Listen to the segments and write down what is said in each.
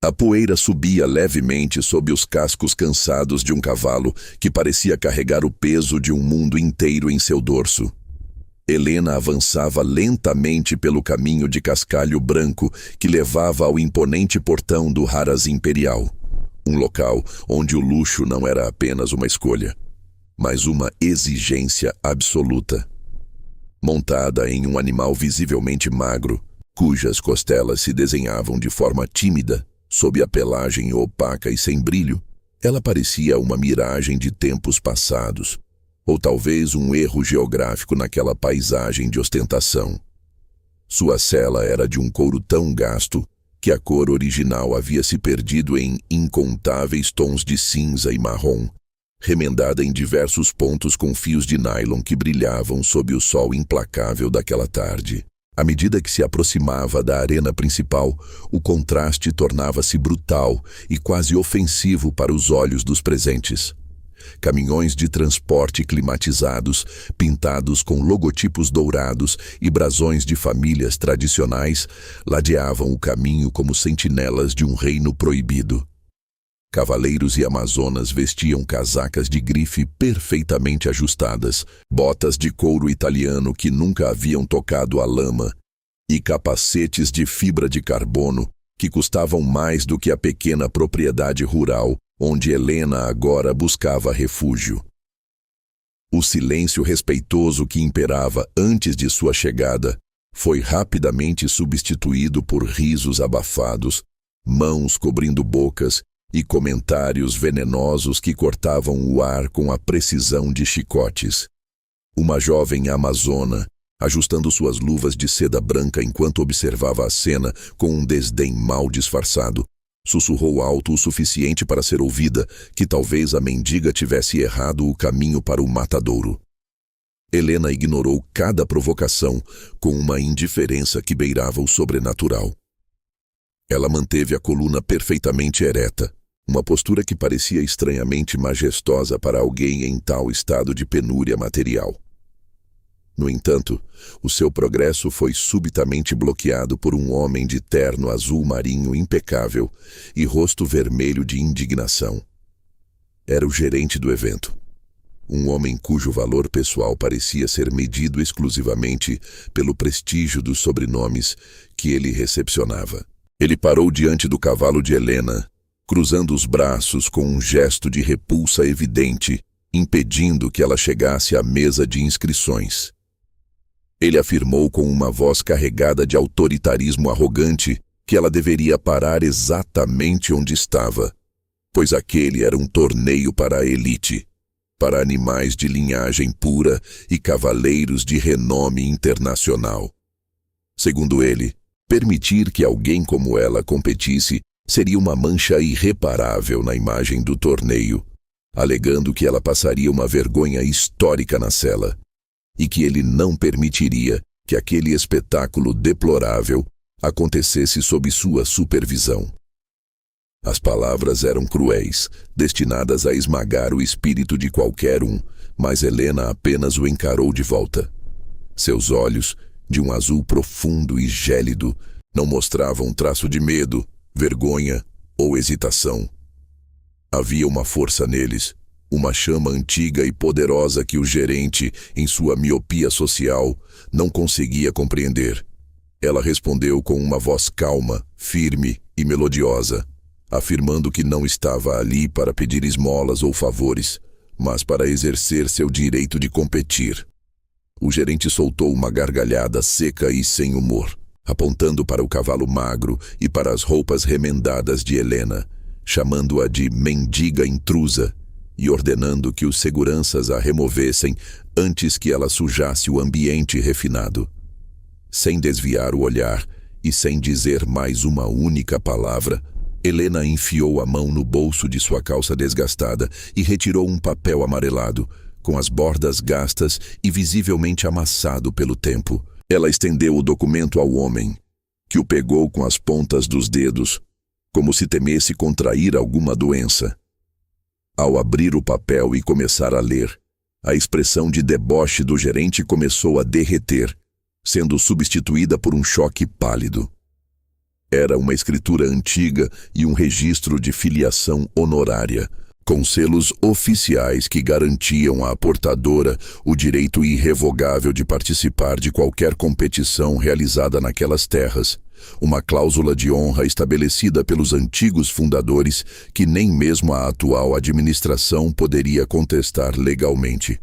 A poeira subia levemente sob os cascos cansados de um cavalo que parecia carregar o peso de um mundo inteiro em seu dorso. Helena avançava lentamente pelo caminho de cascalho branco que levava ao imponente portão do Haraz Imperial, um local onde o luxo não era apenas uma escolha, mas uma exigência absoluta. Montada em um animal visivelmente magro, cujas costelas se desenhavam de forma tímida, sob a pelagem opaca e sem brilho, ela parecia uma miragem de tempos passados, ou talvez um erro geográfico naquela paisagem de ostentação. Sua sela era de um couro tão gasto que a cor original havia se perdido em incontáveis tons de cinza e marrom, remendada em diversos pontos com fios de nylon que brilhavam sob o sol implacável daquela tarde. À medida que se aproximava da arena principal, o contraste tornava-se brutal e quase ofensivo para os olhos dos presentes. Caminhões de transporte climatizados, pintados com logotipos dourados e brasões de famílias tradicionais, ladeavam o caminho como sentinelas de um reino proibido. Cavaleiros e amazonas vestiam casacas de grife perfeitamente ajustadas, botas de couro italiano que nunca haviam tocado a lama e capacetes de fibra de carbono que custavam mais do que a pequena propriedade rural onde Helena agora buscava refúgio. O silêncio respeitoso que imperava antes de sua chegada foi rapidamente substituído por risos abafados, mãos cobrindo bocas e comentários venenosos que cortavam o ar com a precisão de chicotes. Uma jovem amazona, ajustando suas luvas de seda branca enquanto observava a cena com um desdém mal disfarçado, sussurrou alto o suficiente para ser ouvida que talvez a mendiga tivesse errado o caminho para o matadouro. Helena ignorou cada provocação com uma indiferença que beirava o sobrenatural. Ela manteve a coluna perfeitamente ereta, uma postura que parecia estranhamente majestosa para alguém em tal estado de penúria material. No entanto, o seu progresso foi subitamente bloqueado por um homem de terno azul marinho impecável e rosto vermelho de indignação. Era o gerente do evento. Um homem cujo valor pessoal parecia ser medido exclusivamente pelo prestígio dos sobrenomes que ele recepcionava. Ele parou diante do cavalo de Helena, cruzando os braços com um gesto de repulsa evidente, impedindo que ela chegasse à mesa de inscrições. Ele afirmou com uma voz carregada de autoritarismo arrogante que ela deveria parar exatamente onde estava, pois aquele era um torneio para a elite, para animais de linhagem pura e cavaleiros de renome internacional. Segundo ele, permitir que alguém como ela competisse seria uma mancha irreparável na imagem do torneio, alegando que ela passaria uma vergonha histórica na cela, e que ele não permitiria que aquele espetáculo deplorável acontecesse sob sua supervisão. As palavras eram cruéis, destinadas a esmagar o espírito de qualquer um, mas Helena apenas o encarou de volta. Seus olhos, de um azul profundo e gélido, não mostravam um traço de medo, vergonha ou hesitação. Havia uma força neles, uma chama antiga e poderosa que o gerente, em sua miopia social, não conseguia compreender. Ela respondeu com uma voz calma, firme e melodiosa, afirmando que não estava ali para pedir esmolas ou favores, mas para exercer seu direito de competir. O gerente soltou uma gargalhada seca e sem humor, apontando para o cavalo magro e para as roupas remendadas de Helena, chamando-a de mendiga intrusa e ordenando que os seguranças a removessem antes que ela sujasse o ambiente refinado. Sem desviar o olhar e sem dizer mais uma única palavra, Helena enfiou a mão no bolso de sua calça desgastada e retirou um papel amarelado, com as bordas gastas e visivelmente amassado pelo tempo. Ela estendeu o documento ao homem, que o pegou com as pontas dos dedos, como se temesse contrair alguma doença. Ao abrir o papel e começar a ler, a expressão de deboche do gerente começou a derreter, sendo substituída por um choque pálido. Era uma escritura antiga e um registro de filiação honorária, com selos oficiais que garantiam à portadora o direito irrevogável de participar de qualquer competição realizada naquelas terras, uma cláusula de honra estabelecida pelos antigos fundadores que nem mesmo a atual administração poderia contestar legalmente.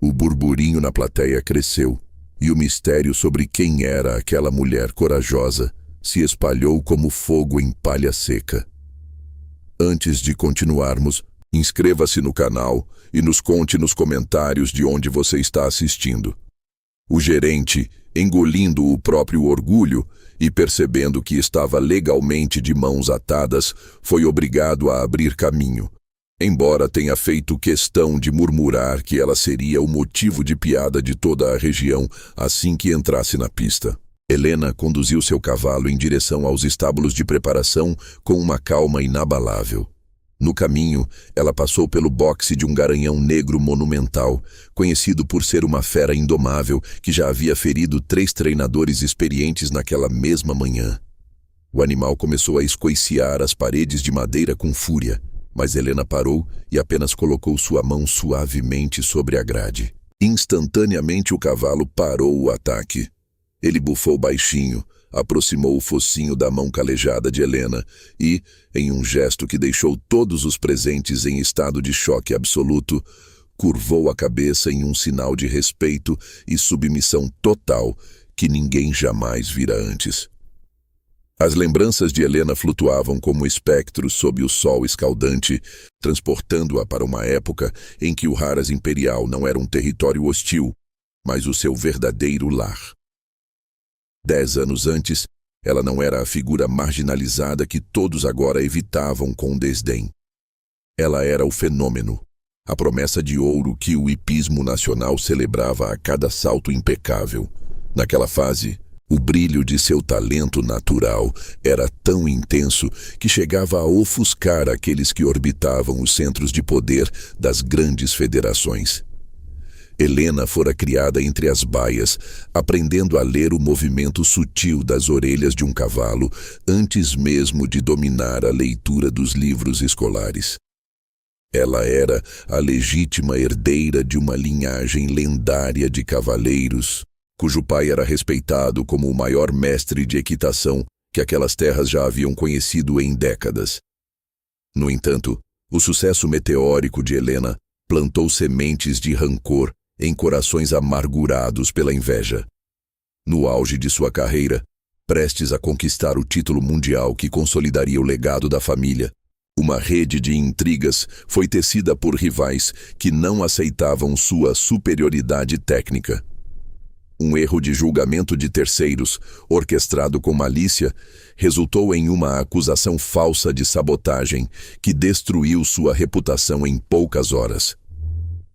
O burburinho na plateia cresceu, e o mistério sobre quem era aquela mulher corajosa se espalhou como fogo em palha seca. Antes de continuarmos, inscreva-se no canal e nos conte nos comentários de onde você está assistindo. O gerente, engolindo o próprio orgulho e percebendo que estava legalmente de mãos atadas, foi obrigado a abrir caminho, embora tenha feito questão de murmurar que ela seria o motivo de piada de toda a região assim que entrasse na pista. Helena conduziu seu cavalo em direção aos estábulos de preparação com uma calma inabalável. No caminho, ela passou pelo boxe de um garanhão negro monumental, conhecido por ser uma fera indomável que já havia ferido 3 treinadores experientes naquela mesma manhã. O animal começou a escoiciar as paredes de madeira com fúria, mas Helena parou e apenas colocou sua mão suavemente sobre a grade. Instantaneamente o cavalo parou o ataque. Ele bufou baixinho, aproximou o focinho da mão calejada de Helena e, em um gesto que deixou todos os presentes em estado de choque absoluto, curvou a cabeça em um sinal de respeito e submissão total que ninguém jamais vira antes. As lembranças de Helena flutuavam como espectros sob o sol escaldante, transportando-a para uma época em que o Haras Imperial não era um território hostil, mas o seu verdadeiro lar. 10 anos antes, ela não era a figura marginalizada que todos agora evitavam com desdém. Ela era o fenômeno, a promessa de ouro que o hipismo nacional celebrava a cada salto impecável. Naquela fase, o brilho de seu talento natural era tão intenso que chegava a ofuscar aqueles que orbitavam os centros de poder das grandes federações. Helena fora criada entre as baias, aprendendo a ler o movimento sutil das orelhas de um cavalo antes mesmo de dominar a leitura dos livros escolares. Ela era a legítima herdeira de uma linhagem lendária de cavaleiros, cujo pai era respeitado como o maior mestre de equitação que aquelas terras já haviam conhecido em décadas. No entanto, o sucesso meteórico de Helena plantou sementes de rancor em corações amargurados pela inveja. No auge de sua carreira, prestes a conquistar o título mundial que consolidaria o legado da família, uma rede de intrigas foi tecida por rivais que não aceitavam sua superioridade técnica. Um erro de julgamento de terceiros, orquestrado com malícia, resultou em uma acusação falsa de sabotagem que destruiu sua reputação em poucas horas.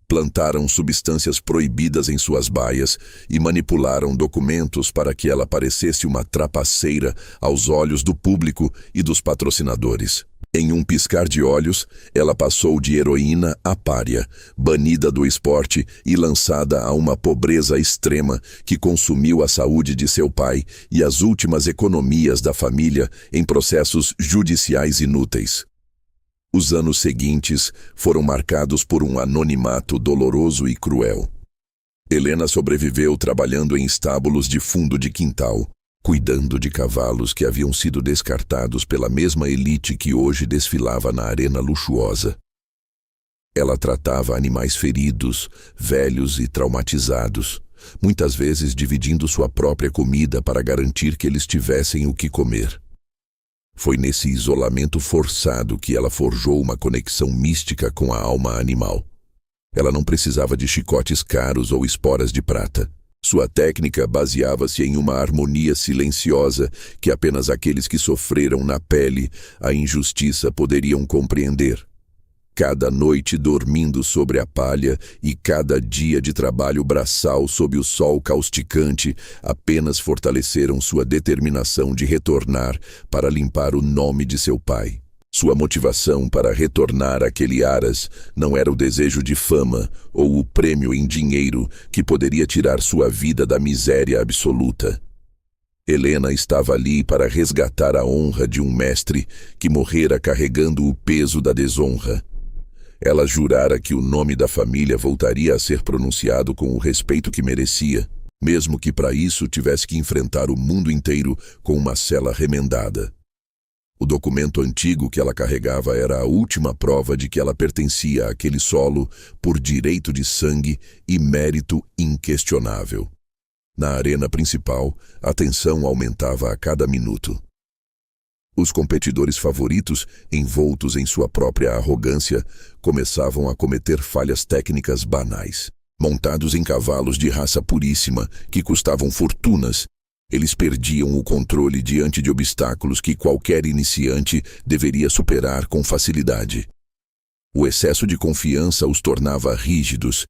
Plantaram substâncias proibidas em suas baias e manipularam documentos para que ela parecesse uma trapaceira aos olhos do público e dos patrocinadores. Em um piscar de olhos, ela passou de heroína a pária, banida do esporte e lançada a uma pobreza extrema que consumiu a saúde de seu pai e as últimas economias da família em processos judiciais inúteis. Os anos seguintes foram marcados por um anonimato doloroso e cruel. Helena sobreviveu trabalhando em estábulos de fundo de quintal, cuidando de cavalos que haviam sido descartados pela mesma elite que hoje desfilava na arena luxuosa. Ela tratava animais feridos, velhos e traumatizados, muitas vezes dividindo sua própria comida para garantir que eles tivessem o que comer. Foi nesse isolamento forçado que ela forjou uma conexão mística com a alma animal. Ela não precisava de chicotes caros ou esporas de prata. Sua técnica baseava-se em uma harmonia silenciosa que apenas aqueles que sofreram na pele a injustiça poderiam compreender. Cada noite dormindo sobre a palha e cada dia de trabalho braçal sob o sol causticante apenas fortaleceram sua determinação de retornar para limpar o nome de seu pai. Sua motivação para retornar àquele Haras não era o desejo de fama ou o prêmio em dinheiro que poderia tirar sua vida da miséria absoluta. Helena estava ali para resgatar a honra de um mestre que morrera carregando o peso da desonra. Ela jurara que o nome da família voltaria a ser pronunciado com o respeito que merecia, mesmo que para isso tivesse que enfrentar o mundo inteiro com uma cela remendada. O documento antigo que ela carregava era a última prova de que ela pertencia àquele solo por direito de sangue e mérito inquestionável. Na arena principal, a tensão aumentava a cada minuto. Os competidores favoritos, envoltos em sua própria arrogância, começavam a cometer falhas técnicas banais. Montados em cavalos de raça puríssima, que custavam fortunas, eles perdiam o controle diante de obstáculos que qualquer iniciante deveria superar com facilidade. O excesso de confiança os tornava rígidos,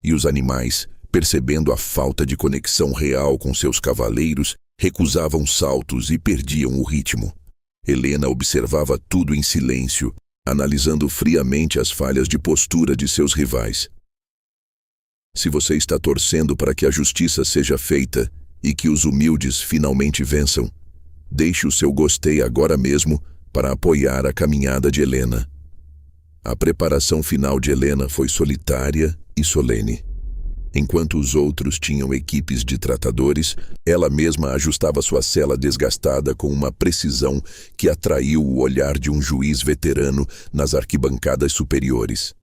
e os animais, percebendo a falta de conexão real com seus cavaleiros, recusavam saltos e perdiam o ritmo. Helena observava tudo em silêncio, analisando friamente as falhas de postura de seus rivais. Se você está torcendo para que a justiça seja feita e que os humildes finalmente vençam, deixe o seu gostei agora mesmo para apoiar a caminhada de Helena. A preparação final de Helena foi solitária e solene. Enquanto os outros tinham equipes de tratadores, ela mesma ajustava sua cela desgastada com uma precisão que atraiu o olhar de um juiz veterano nas arquibancadas superiores.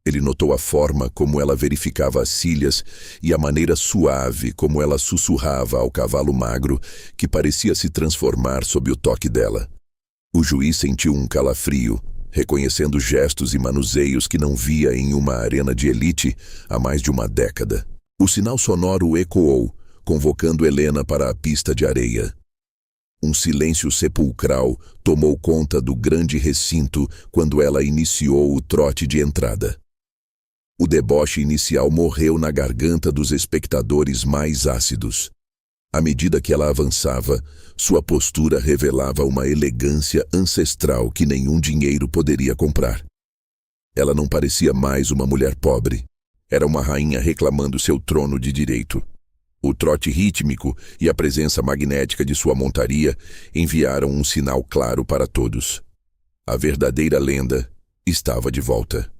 Ele notou a forma como ela verificava as cílias e a maneira suave como ela sussurrava ao cavalo magro que parecia se transformar sob o toque dela. O juiz sentiu um calafrio, reconhecendo gestos e manuseios que não via em uma arena de elite há mais de uma década. O sinal sonoro ecoou, convocando Helena para a pista de areia. Um silêncio sepulcral tomou conta do grande recinto quando ela iniciou o trote de entrada. O deboche inicial morreu na garganta dos espectadores mais ácidos. À medida que ela avançava, sua postura revelava uma elegância ancestral que nenhum dinheiro poderia comprar. Ela não parecia mais uma mulher pobre. Era uma rainha reclamando seu trono de direito. O trote rítmico e a presença magnética de sua montaria enviaram um sinal claro para todos. A verdadeira lenda estava de volta.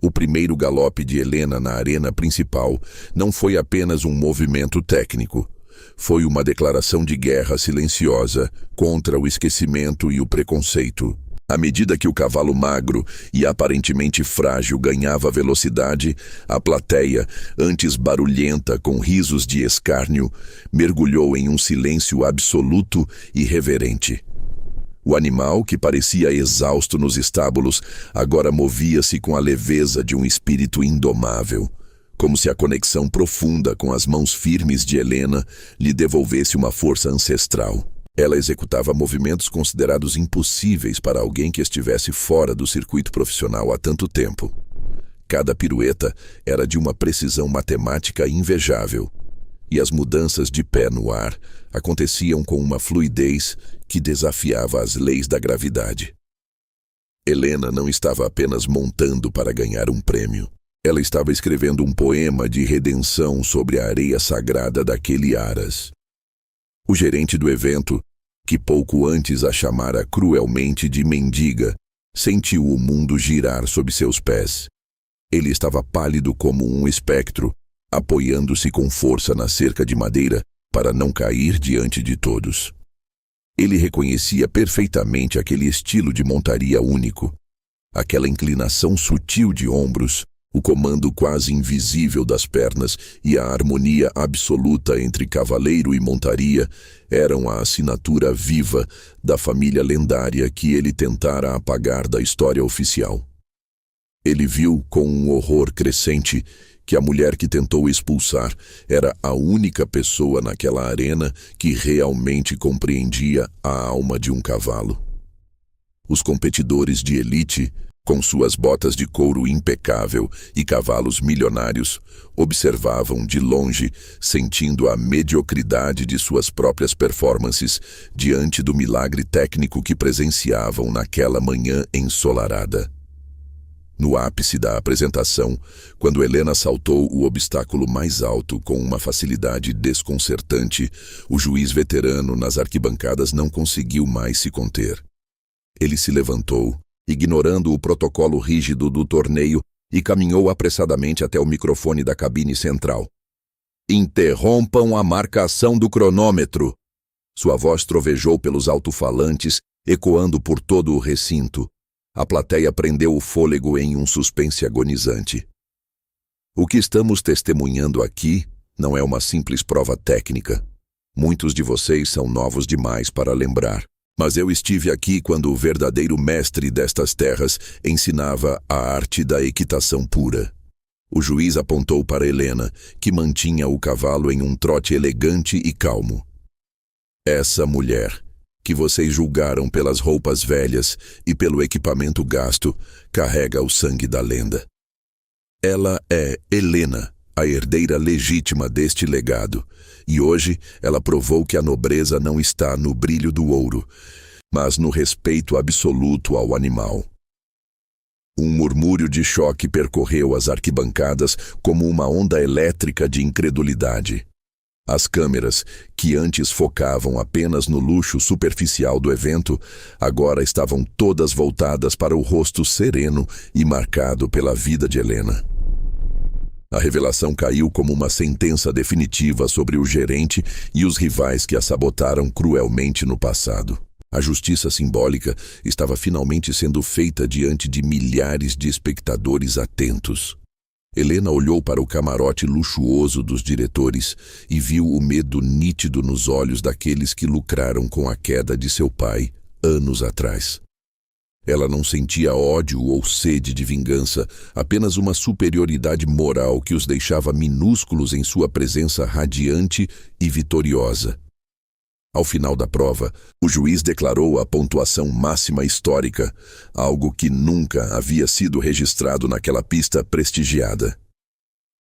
O primeiro galope de Helena na arena principal não foi apenas um movimento técnico. Foi uma declaração de guerra silenciosa contra o esquecimento e o preconceito. À medida que o cavalo magro e aparentemente frágil ganhava velocidade, a plateia, antes barulhenta com risos de escárnio, mergulhou em um silêncio absoluto e reverente. O animal, que parecia exausto nos estábulos, agora movia-se com a leveza de um espírito indomável, como se a conexão profunda com as mãos firmes de Helena lhe devolvesse uma força ancestral. Ela executava movimentos considerados impossíveis para alguém que estivesse fora do circuito profissional há tanto tempo. Cada pirueta era de uma precisão matemática invejável, e as mudanças de pé no ar aconteciam com uma fluidez que desafiava as leis da gravidade. Helena não estava apenas montando para ganhar um prêmio. Ela estava escrevendo um poema de redenção sobre a areia sagrada daquele Aras. O gerente do evento, que pouco antes a chamara cruelmente de mendiga, sentiu o mundo girar sob seus pés. Ele estava pálido como um espectro, apoiando-se com força na cerca de madeira para não cair diante de todos. Ele reconhecia perfeitamente aquele estilo de montaria único, aquela inclinação sutil de ombros, o comando quase invisível das pernas e a harmonia absoluta entre cavaleiro e montaria eram a assinatura viva da família lendária que ele tentara apagar da história oficial. Ele viu com um horror crescente que a mulher que tentou expulsar era a única pessoa naquela arena que realmente compreendia a alma de um cavalo. Os competidores de elite, com suas botas de couro impecável e cavalos milionários, observavam de longe, sentindo a mediocridade de suas próprias performances diante do milagre técnico que presenciavam naquela manhã ensolarada. No ápice da apresentação, quando Helena saltou o obstáculo mais alto com uma facilidade desconcertante, o juiz veterano nas arquibancadas não conseguiu mais se conter. Ele se levantou, ignorando o protocolo rígido do torneio, e caminhou apressadamente até o microfone da cabine central. "Interrompam a marcação do cronômetro!" Sua voz trovejou pelos alto-falantes, ecoando por todo o recinto. A plateia prendeu o fôlego em um suspense agonizante. O que estamos testemunhando aqui não é uma simples prova técnica. Muitos de vocês são novos demais para lembrar. Mas eu estive aqui quando o verdadeiro mestre destas terras ensinava a arte da equitação pura. O juiz apontou para Helena, que mantinha o cavalo em um trote elegante e calmo. Essa mulher, que vocês julgaram pelas roupas velhas e pelo equipamento gasto, carrega o sangue da lenda. Ela é Helena, a herdeira legítima deste legado, e hoje ela provou que a nobreza não está no brilho do ouro, mas no respeito absoluto ao animal. Um murmúrio de choque percorreu as arquibancadas como uma onda elétrica de incredulidade. As câmeras, que antes focavam apenas no luxo superficial do evento, agora estavam todas voltadas para o rosto sereno e marcado pela vida de Helena. A revelação caiu como uma sentença definitiva sobre o gerente e os rivais que a sabotaram cruelmente no passado. A justiça simbólica estava finalmente sendo feita diante de milhares de espectadores atentos. Helena olhou para o camarote luxuoso dos diretores e viu o medo nítido nos olhos daqueles que lucraram com a queda de seu pai anos atrás. Ela não sentia ódio ou sede de vingança, apenas uma superioridade moral que os deixava minúsculos em sua presença radiante e vitoriosa. Ao final da prova, o juiz declarou a pontuação máxima histórica, algo que nunca havia sido registrado naquela pista prestigiada.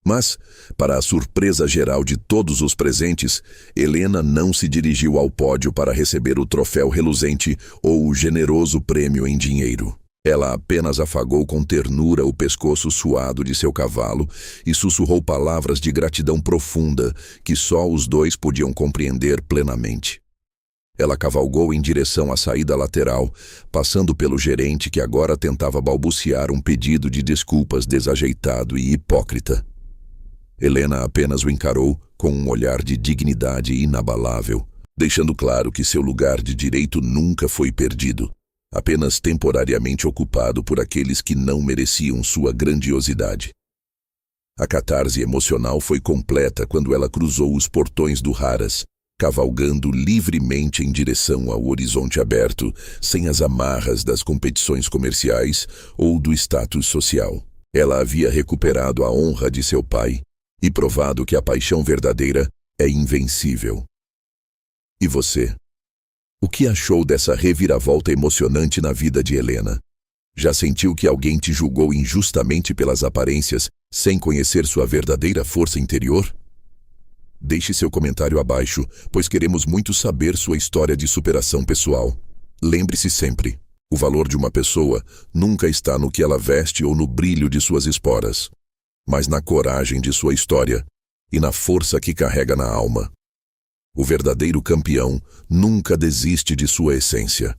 Mas, para a surpresa geral de todos os presentes, Helena não se dirigiu ao pódio para receber o troféu reluzente ou o generoso prêmio em dinheiro. Ela apenas afagou com ternura o pescoço suado de seu cavalo e sussurrou palavras de gratidão profunda que só os dois podiam compreender plenamente. Ela cavalgou em direção à saída lateral, passando pelo gerente que agora tentava balbuciar um pedido de desculpas desajeitado e hipócrita. Helena apenas o encarou com um olhar de dignidade inabalável, deixando claro que seu lugar de direito nunca foi perdido, apenas temporariamente ocupado por aqueles que não mereciam sua grandiosidade. A catarse emocional foi completa quando ela cruzou os portões do Haras, cavalgando livremente em direção ao horizonte aberto, sem as amarras das competições comerciais ou do status social. Ela havia recuperado a honra de seu pai e provado que a paixão verdadeira é invencível. E você? O que achou dessa reviravolta emocionante na vida de Helena? Já sentiu que alguém te julgou injustamente pelas aparências, sem conhecer sua verdadeira força interior? Deixe seu comentário abaixo, pois queremos muito saber sua história de superação pessoal. Lembre-se sempre, o valor de uma pessoa nunca está no que ela veste ou no brilho de suas esporas, mas na coragem de sua história e na força que carrega na alma. O verdadeiro campeão nunca desiste de sua essência.